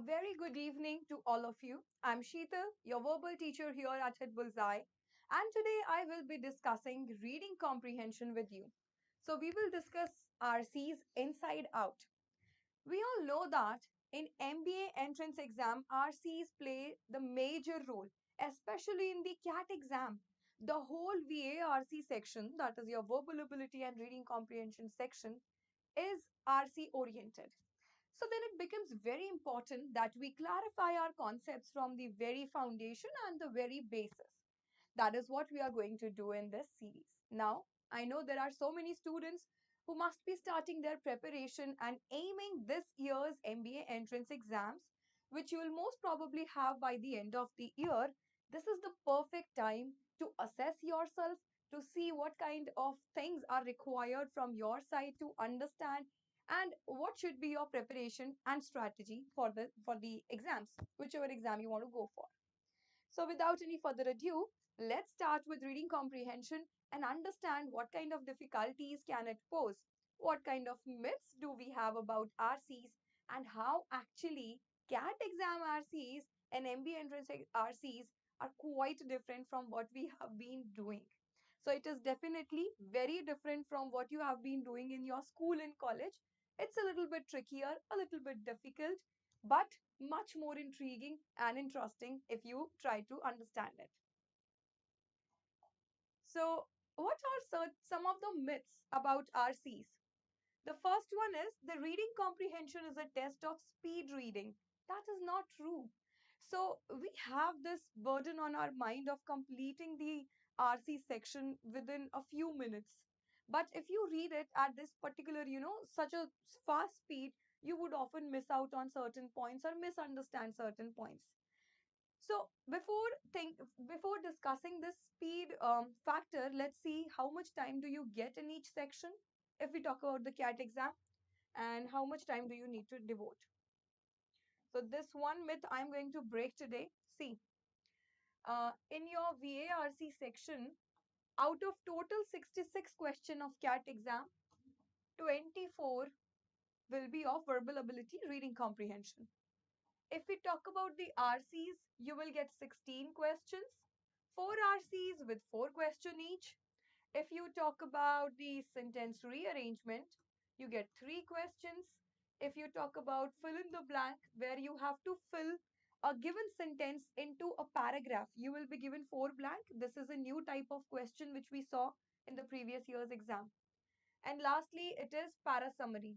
very good evening to all of you. I'm Sheetal, your verbal teacher here at Hitbullseye, and today I will be discussing reading comprehension with you. So, we will discuss RCs inside out. We all know that in MBA entrance exam, RCs play the major role, especially in the CAT exam. The whole VARC section, that is your verbal ability and reading comprehension section, is RC oriented. So then it becomes very important that we clarify our concepts from the very foundation and the very basis. That is what we are going to do in this series. Now, I know there are so many students who must be starting their preparation and aiming this year's MBA entrance exams, which you will most probably have by the end of the year. This is the perfect time to assess yourself, to see what kind of things are required from your side to understand and what should be your preparation and strategy for the exams, whichever exam you want to go for. So, without any further ado, let's start with reading comprehension and understand what kind of difficulties can it pose, what kind of myths do we have about RCs, and how actually CAT exam RCs and MBA entrance RCs are quite different from what we have been doing. So, it is definitely very different from what you have been doing in your school and college. It's a little bit trickier, a little bit difficult, but much more intriguing and interesting if you try to understand it. So, what are some of the myths about RCs? The first one is the reading comprehension is a test of speed reading. That is not true. So, we have this burden on our mind of completing the RC section within a few minutes. But if you read it at this particular, such a fast speed, you would often miss out on certain points or misunderstand certain points. So before discussing this speed factor, let's see how much time do you get in each section if we talk about the CAT exam and how much time do you need to devote. So this one myth I'm going to break today. See, in your VARC section, out of total 66 question of CAT exam, 24 will be of verbal ability reading comprehension. If we talk about the RCs, you will get 16 questions, 4 RCs with 4 questions each. If you talk about the sentence rearrangement, you get 3 questions. If you talk about fill in the blank, where you have to fill a given sentence into a paragraph, you will be given 4 blank. This is a new type of question which we saw in the previous year's exam. And lastly, it is para summary.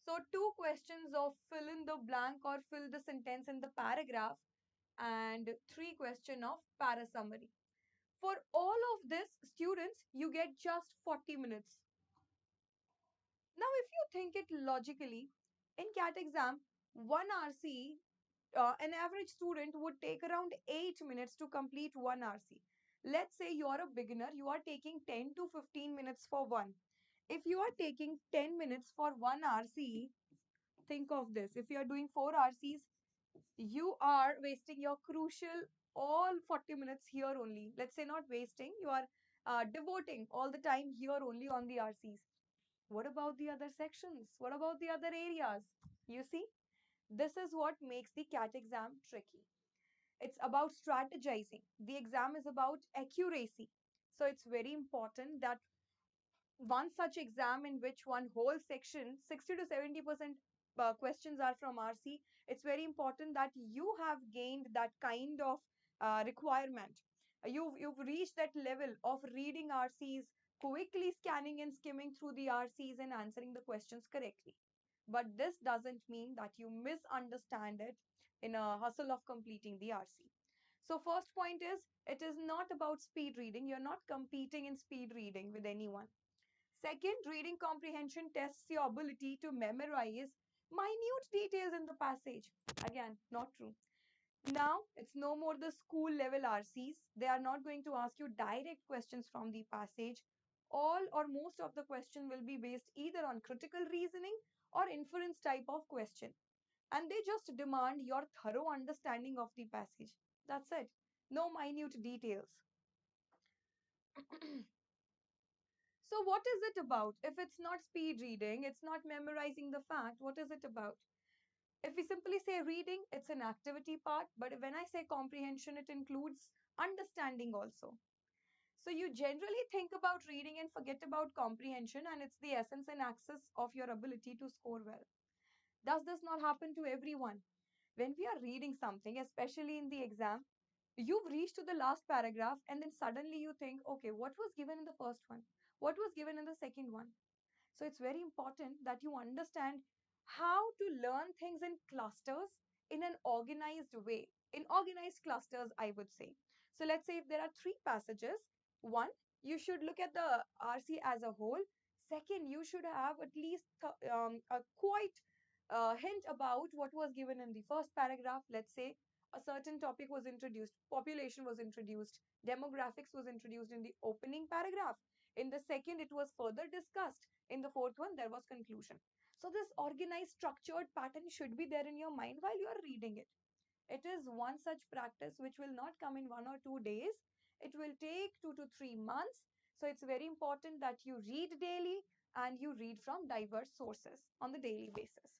So, two questions of fill in the blank or fill the sentence in the paragraph, and three question of para summary. For all of this, students, you get just 40 minutes. Now, if you think it logically, in CAT exam, one RC, an average student would take around 8 minutes to complete one RC. Let's say you are a beginner, you are taking 10 to 15 minutes for one. If you are taking 10 minutes for one RC, think of this. If you are doing 4 RCs, you are wasting your crucial all 40 minutes here only. Let's say not wasting, you are devoting all the time here only on the RCs. What about the other sections? What about the other areas? You see, this is what makes the CAT exam tricky. It's about strategizing. The exam is about accuracy. So it's very important that one such exam in which one whole section, 60 to 70% questions are from RC, it's very important that you have gained that kind of requirement. You've reached that level of reading RCs, quickly scanning and skimming through the RCs and answering the questions correctly. But this doesn't mean that you misunderstand it in a hustle of completing the RC. So first point is, it is not about speed reading. You're not competing in speed reading with anyone. Second, reading comprehension tests your ability to memorize minute details in the passage. Again, not true. Now, it's no more the school level RCs. They are not going to ask you direct questions from the passage. All or most of the question will be based either on critical reasoning or inference type of question. And they just demand your thorough understanding of the passage. That's it. No minute details. So, what is it about? If it's not speed reading, it's not memorizing the fact, what is it about? If we simply say reading, it's an activity part, but when I say comprehension, it includes understanding also. So, you generally think about reading and forget about comprehension, and it's the essence and axis of your ability to score well. Does this not happen to everyone? When we are reading something, especially in the exam, you've reached to the last paragraph, and then suddenly you think, okay, what was given in the first one? What was given in the second one? So it's very important that you understand how to learn things in clusters in an organized way, in organized clusters, I would say. So let's say if there are three passages, one, you should look at the RC as a whole. Second, you should have at least a quite hint about what was given in the first paragraph. Let's say a certain topic was introduced, population was introduced, demographics was introduced in the opening paragraph. In the second, it was further discussed. In the fourth one, there was conclusion. So this organized, structured pattern should be there in your mind while you are reading it. It is one such practice which will not come in 1 or 2 days. It will take 2 to 3 months. So it's very important that you read daily and you read from diverse sources on the daily basis.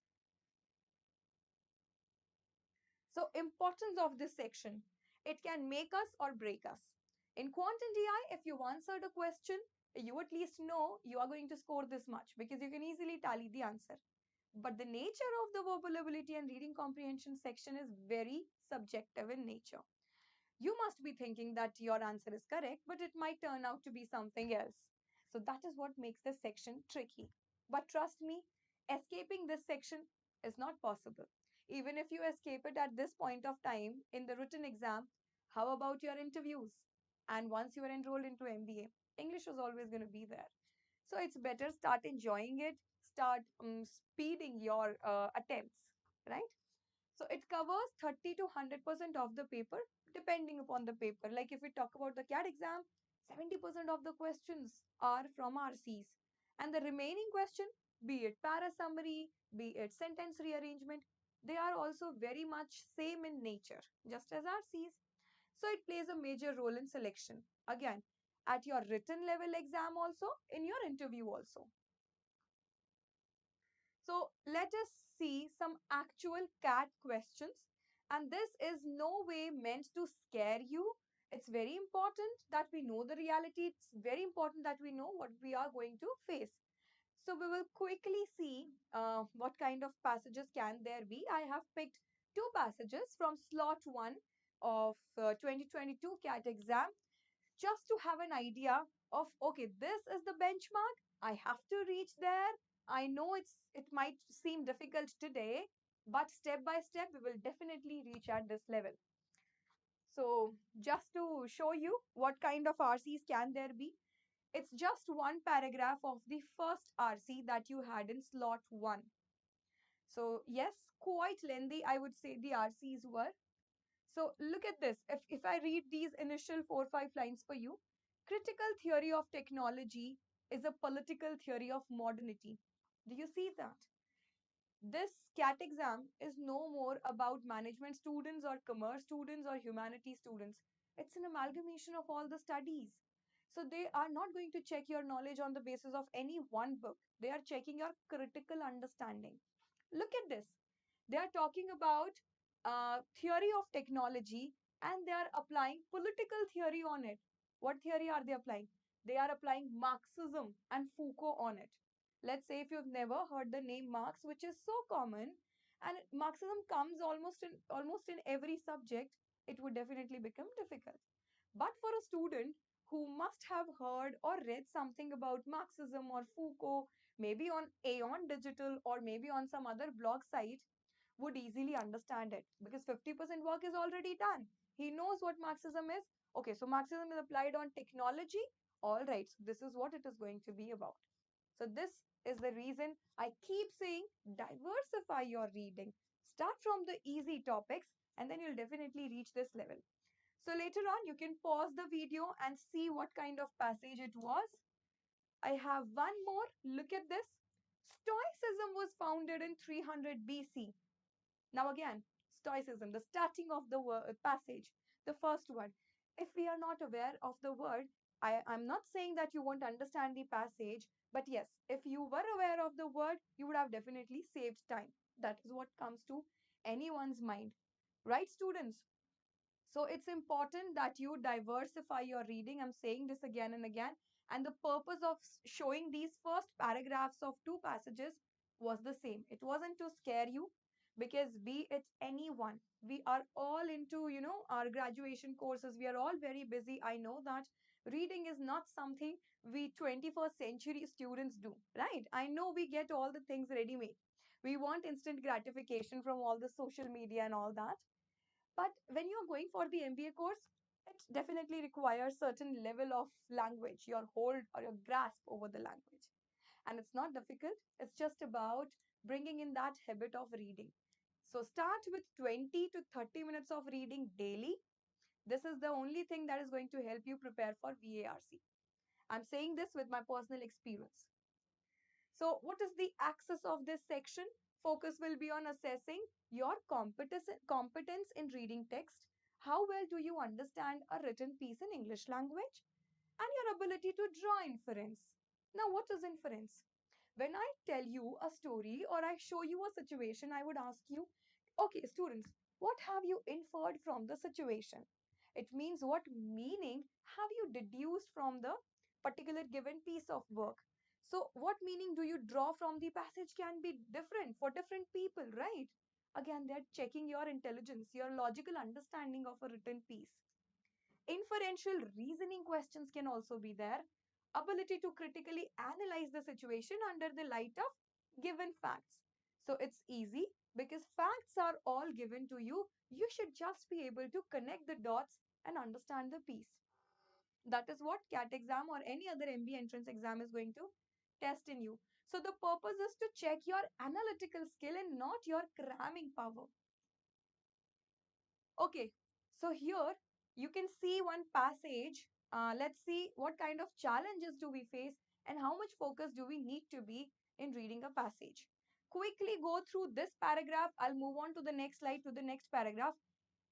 So, importance of this section. It can make us or break us. In Quant NDI, if you answered a question, you at least know you are going to score this much because you can easily tally the answer. But the nature of the verbal ability and reading comprehension section is very subjective in nature. You must be thinking that your answer is correct, but it might turn out to be something else. So that is what makes this section tricky. But trust me, escaping this section is not possible. Even if you escape it at this point of time in the written exam, how about your interviews? And once you are enrolled into MBA, English is always going to be there. So it's better start enjoying it, start speeding your attempts, right? So it covers 30 to 100% of the paper, depending upon the paper. Like if we talk about the CAT exam, 70% of the questions are from RCs. And the remaining question, be it para summary, be it sentence rearrangement, they are also very much same in nature, just as RCs. So it plays a major role in selection. Again, at your written level exam also, in your interview also. So let us see some actual CAT questions. And this is no way meant to scare you. It's very important that we know the reality. It's very important that we know what we are going to face. So we will quickly see what kind of passages can there be. I have picked two passages from slot 1 of 2022 CAT exam just to have an idea of, okay, this is the benchmark. I have to reach there. I know it might seem difficult today, but step by step we will definitely reach at this level. So just to show you what kind of RCs can there be, it's just one paragraph of the first RC that you had in slot 1. So yes, quite lengthy, I would say the RCs were. So look at this. If I read these initial 4 or 5 lines for you, critical theory of technology is a political theory of modernity. Do you see that? This CAT exam is no more about management students or commerce students or humanities students. It's an amalgamation of all the studies. So they are not going to check your knowledge on the basis of any one book. They are checking your critical understanding. Look at this. They are talking about theory of technology and they are applying political theory on it. What theory are they applying? They are applying Marxism and Foucault on it. Let's say if you've never heard the name Marx, which is so common, and Marxism comes almost in every subject, it would definitely become difficult. But for a student who must have heard or read something about Marxism or Foucault, maybe on Aeon Digital or maybe on some other blog site, would easily understand it because 50% work is already done. He knows what Marxism is. Okay, so Marxism is applied on technology. All right, so this is what it is going to be about. So, this is the reason I keep saying diversify your reading. Start from the easy topics and then you'll definitely reach this level. So, later on, you can pause the video and see what kind of passage it was. I have one more. Look at this. Stoicism was founded in 300 BC. Now, again, Stoicism, the starting of the passage, the first one. If we are not aware of the word, I'm not saying that you won't understand the passage, but yes, if you were aware of the word, you would have definitely saved time. That is what comes to anyone's mind. Right, students? So it's important that you diversify your reading. I'm saying this again and again. And the purpose of showing these first paragraphs of two passages was the same. It wasn't to scare you, because be it anyone, we are all into, our graduation courses. We are all very busy. I know that reading is not something we 21st century students do, right? I know we get all the things ready made. We want instant gratification from all the social media and all that, but when you're going for the MBA course, it definitely requires certain level of language, your hold or your grasp over the language. And it's not difficult. It's just about bringing in that habit of reading. So start with 20 to 30 minutes of reading daily. This is the only thing that is going to help you prepare for VARC. I'm saying this with my personal experience. So, what is the axis of this section? Focus will be on assessing your competence in reading text. How well do you understand a written piece in English language? And your ability to draw inference. Now, what is inference? When I tell you a story or I show you a situation, I would ask you, okay, students, what have you inferred from the situation? It means what meaning have you deduced from the particular given piece of work? So, what meaning do you draw from the passage can be different for different people, right? Again, they're checking your intelligence, your logical understanding of a written piece. Inferential reasoning questions can also be there. Ability to critically analyze the situation under the light of given facts. So it's easy because facts are all given to you. You should just be able to connect the dots and understand the piece. That is what CAT exam or any other MBA entrance exam is going to test in you. So the purpose is to check your analytical skill and not your cramming power. Okay, so here you can see one passage. Let's see what kind of challenges do we face and how much focus do we need to be in reading a passage. Quickly go through this paragraph. I'll move on to the next slide, to the next paragraph.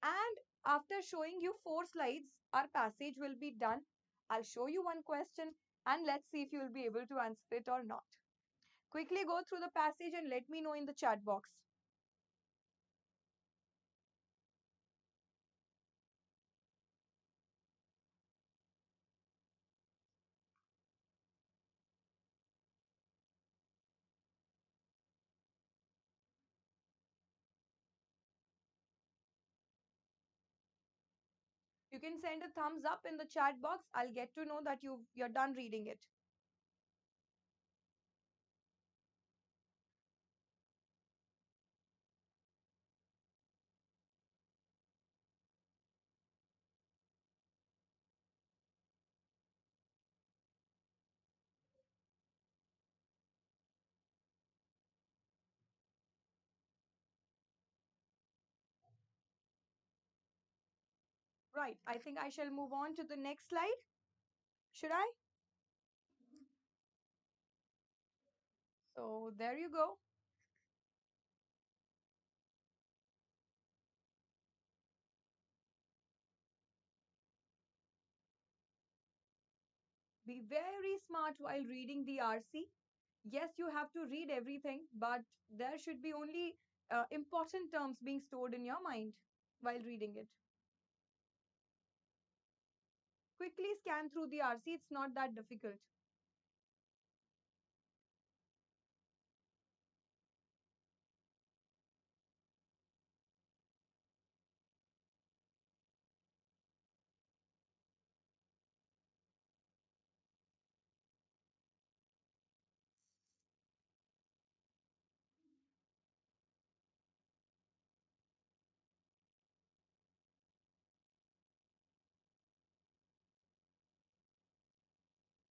And after showing you 4 slides, our passage will be done. I'll show you one question and let's see if you will be able to answer it or not. Quickly go through the passage and let me know in the chat box. You can send a thumbs up in the chat box. I'll get to know that you're done reading it. Right. I think I shall move on to the next slide. Should I? So there you go. Be very smart while reading the RC. Yes, you have to read everything, but there should be only important terms being stored in your mind while reading it. Quickly scan through the RC. It's not that difficult.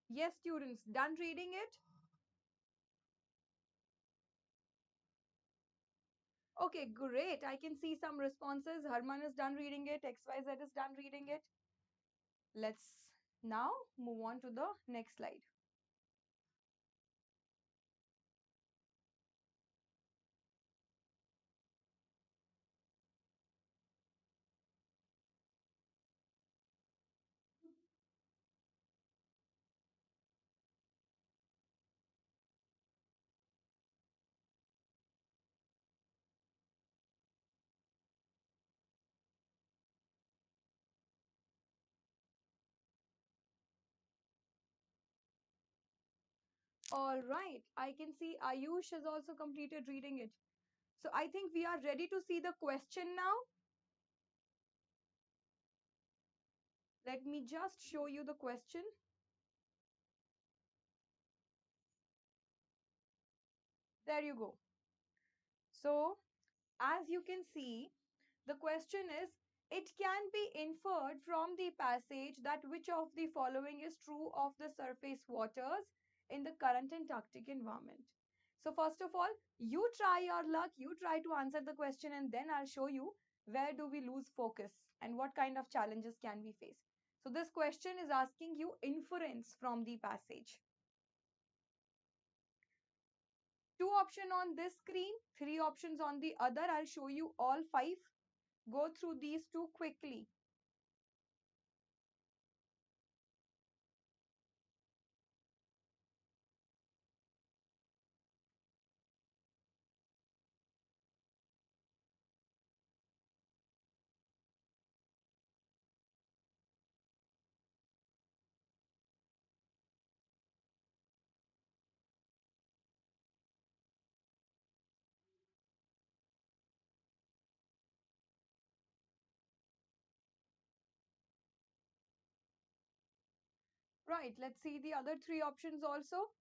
Yes, students, done reading it? Okay, great. I can see some responses. Harman is done reading it. XYZ is done reading it. Let's now move on to the next slide. All right, I can see Ayush has also completed reading it. So I think we are ready to see the question now. Let me just show you the question. There you go. So, as you can see, the question is, it can be inferred from the passage that which of the following is true of the surface waters in the current Antarctic environment. So, first of all, you try your luck, you try to answer the question, and then I'll show you where do we lose focus and what kind of challenges can we face. So, this question is asking you inference from the passage. Two options on this screen, three options on the other. I'll show you all five. Go through these two quickly. Right, let's see the other three options also.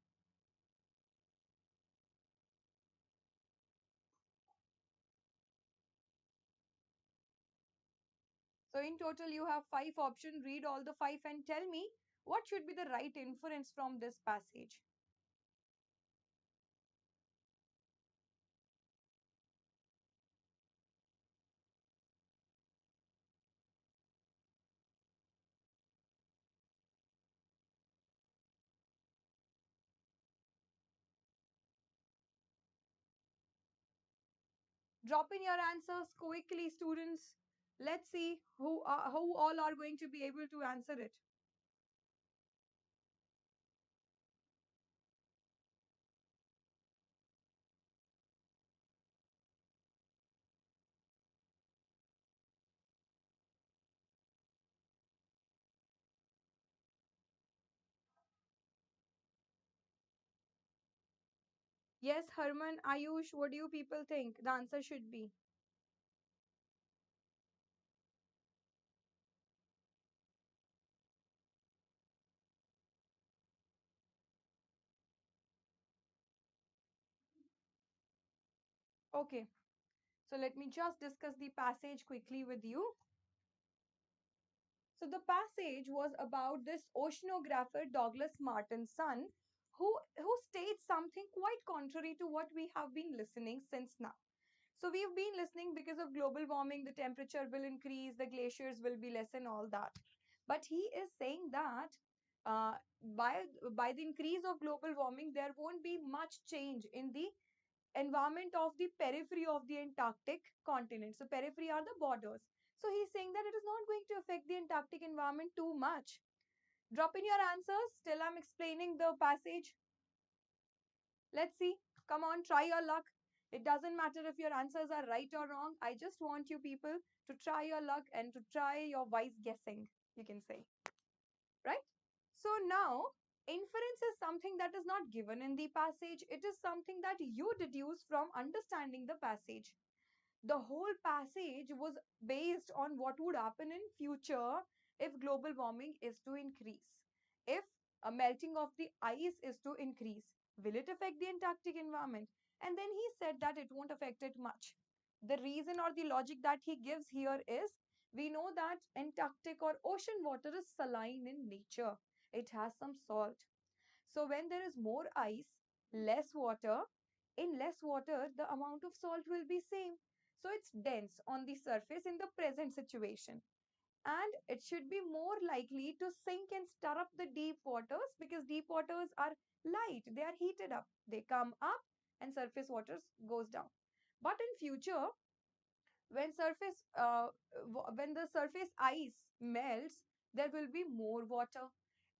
So in total, you have five options. Read all the five and tell me what should be the right inference from this passage. Drop in your answers quickly, students. Let's see who all are going to be able to answer it. Yes, Herman, Ayush, what do you people think the answer should be? Okay, so let me just discuss the passage quickly with you. So the passage was about this oceanographer Douglas Martin's son, who states something quite contrary to what we have been listening since now. So we've been listening because of global warming, the temperature will increase, the glaciers will be less, and all that. But he is saying that by the increase of global warming, there won't be much change in the environment of the periphery of the Antarctic continent. So periphery are the borders. So he's saying that it is not going to affect the Antarctic environment too much. Drop in your answers. Still, I'm explaining the passage. Let's see. Come on, try your luck. It doesn't matter if your answers are right or wrong. I just want you people to try your luck and to try your wise guessing, you can say. Right? So now, inference is something that is not given in the passage. It is something that you deduce from understanding the passage. The whole passage was based on what would happen in future if global warming is to increase. If a melting of the ice is to increase, will it affect the Antarctic environment? And then he said that it won't affect it much. The reason or the logic that he gives here is, we know that Antarctic or ocean water is saline in nature. It has some salt. So when there is more ice, less water, in less water, the amount of salt will be same. So it's dense on the surface in the present situation. And it should be more likely to sink and stir up the deep waters because deep waters are light, they are heated up. They come up and surface waters goes down. But in future, when when the surface ice melts, there will be more water.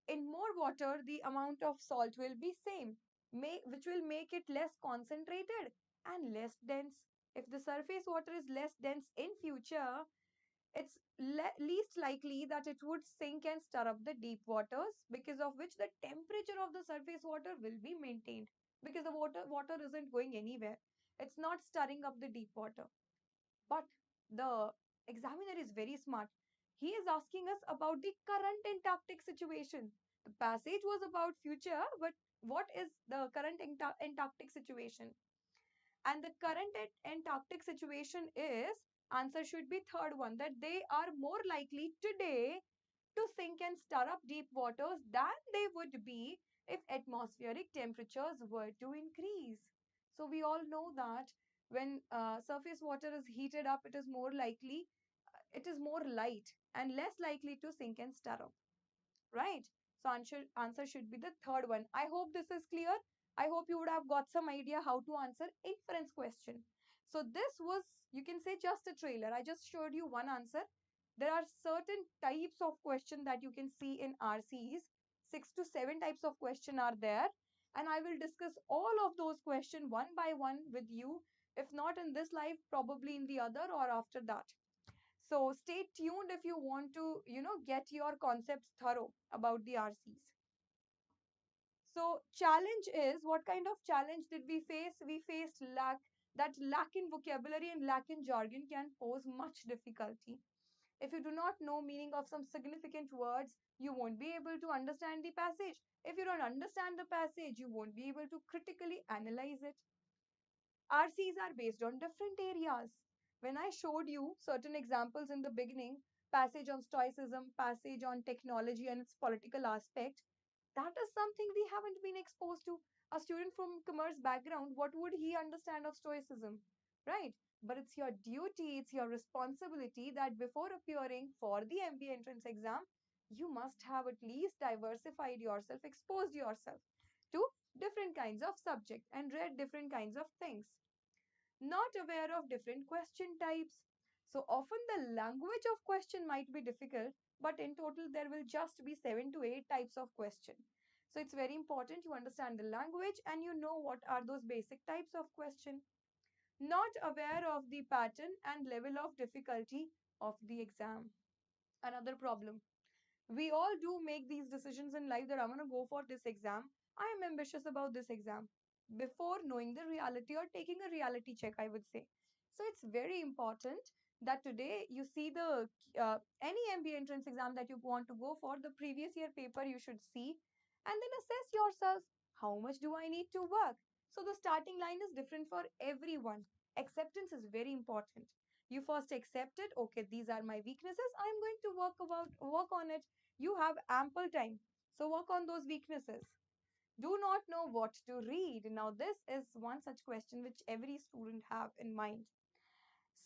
In more water, the amount of salt will be same, which will make it less concentrated and less dense. If the surface water is less dense in future, it's least likely that it would sink and stir up the deep waters, because of which the temperature of the surface water will be maintained, because the water isn't going anywhere. It's not stirring up the deep water. But the examiner is very smart. He is asking us about the current Antarctic situation. The passage was about future, but what is the current Antarctic situation? And the current Antarctic situation is, answer should be third one, that they are more likely today to sink and stir up deep waters than they would be if atmospheric temperatures were to increase. So we all know that when surface water is heated up, it is more light and less likely to sink and stir up, right? So answer should be the third one. I hope this is clear. I hope you would have got some idea how to answer inference question. So this was, you can say, just a trailer. I just showed you one answer. There are certain types of question that you can see in RCs. 6 to 7 types of question are there, and I will discuss all of those questions one by one with you, if not in this live, probably in the other or after that. So stay tuned if you want to, get your concepts thorough about the RCs. So challenge is, what kind of challenge did we face? We faced lack in vocabulary and lack in jargon can pose much difficulty. If you do not know meaning of some significant words, you won't be able to understand the passage. If you don't understand the passage, you won't be able to critically analyze it. RCs are based on different areas. When I showed you certain examples in the beginning, passage on stoicism, passage on technology and its political aspect, that is something we haven't been exposed to. A student from commerce background, what would he understand of stoicism? Right? But it's your duty, it's your responsibility that before appearing for the MBA entrance exam, you must have at least diversified yourself, exposed yourself to different kinds of subject and read different kinds of things, not aware of different question types. So often the language of question might be difficult, but in total there will just be 7 to 8 types of question. So it's very important you understand the language and you know what are those basic types of question. Not aware of the pattern and level of difficulty of the exam. Another problem. We all do make these decisions in life that I'm going to go for this exam. I am ambitious about this exam before knowing the reality or taking a reality check, I would say. So it's very important that today you see the any MBA entrance exam that you want to go for, the previous year paper you should see, and then assess yourself, how much do I need to work? So the starting line is different for everyone. Acceptance is very important. You first accept it. Okay, these are my weaknesses. I'm going to work on it. You have ample time. So work on those weaknesses. Do not know what to read. Now, this is one such question which every student have in mind.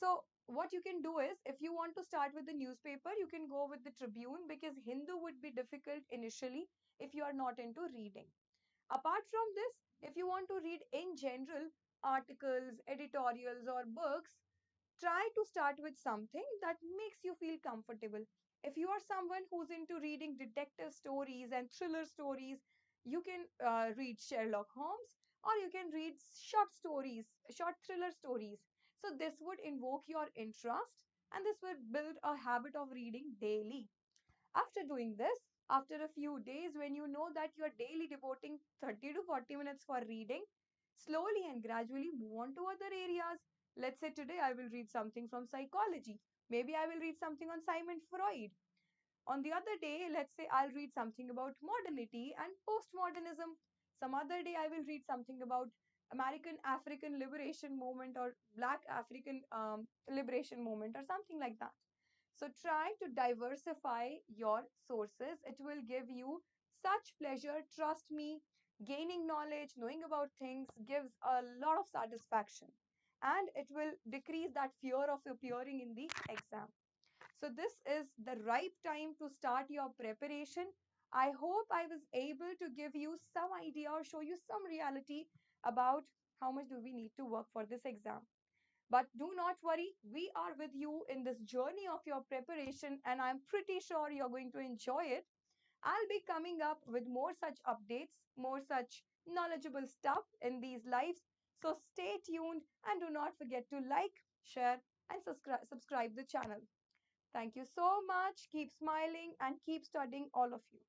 So what you can do is, if you want to start with the newspaper, you can go with the Tribune, because Hindu would be difficult initially if you are not into reading. Apart from this, if you want to read in general articles, editorials or books, try to start with something that makes you feel comfortable. If you are someone who's into reading detective stories and thriller stories, you can read Sherlock Holmes, or you can read short stories, short thriller stories. So this would invoke your interest and this would build a habit of reading daily. After doing this, after a few days, when you know that you are daily devoting 30 to 40 minutes for reading, slowly and gradually move on to other areas. Let's say today I will read something from psychology. Maybe I will read something on Simon Freud. On the other day, let's say I'll read something about modernity and postmodernism. Some other day, I will read something about American African liberation movement or Black African liberation movement or something like that. So try to diversify your sources. It will give you such pleasure. Trust me, gaining knowledge, knowing about things gives a lot of satisfaction. And it will decrease that fear of appearing in the exam. So this is the right time to start your preparation. I hope I was able to give you some idea or show you some reality about how much do we need to work for this exam. But do not worry, we are with you in this journey of your preparation, and I'm pretty sure you're going to enjoy it. I'll be coming up with more such updates, more such knowledgeable stuff in these lives. So stay tuned and do not forget to like, share, and subscribe the channel. Thank you so much. Keep smiling and keep studying, all of you.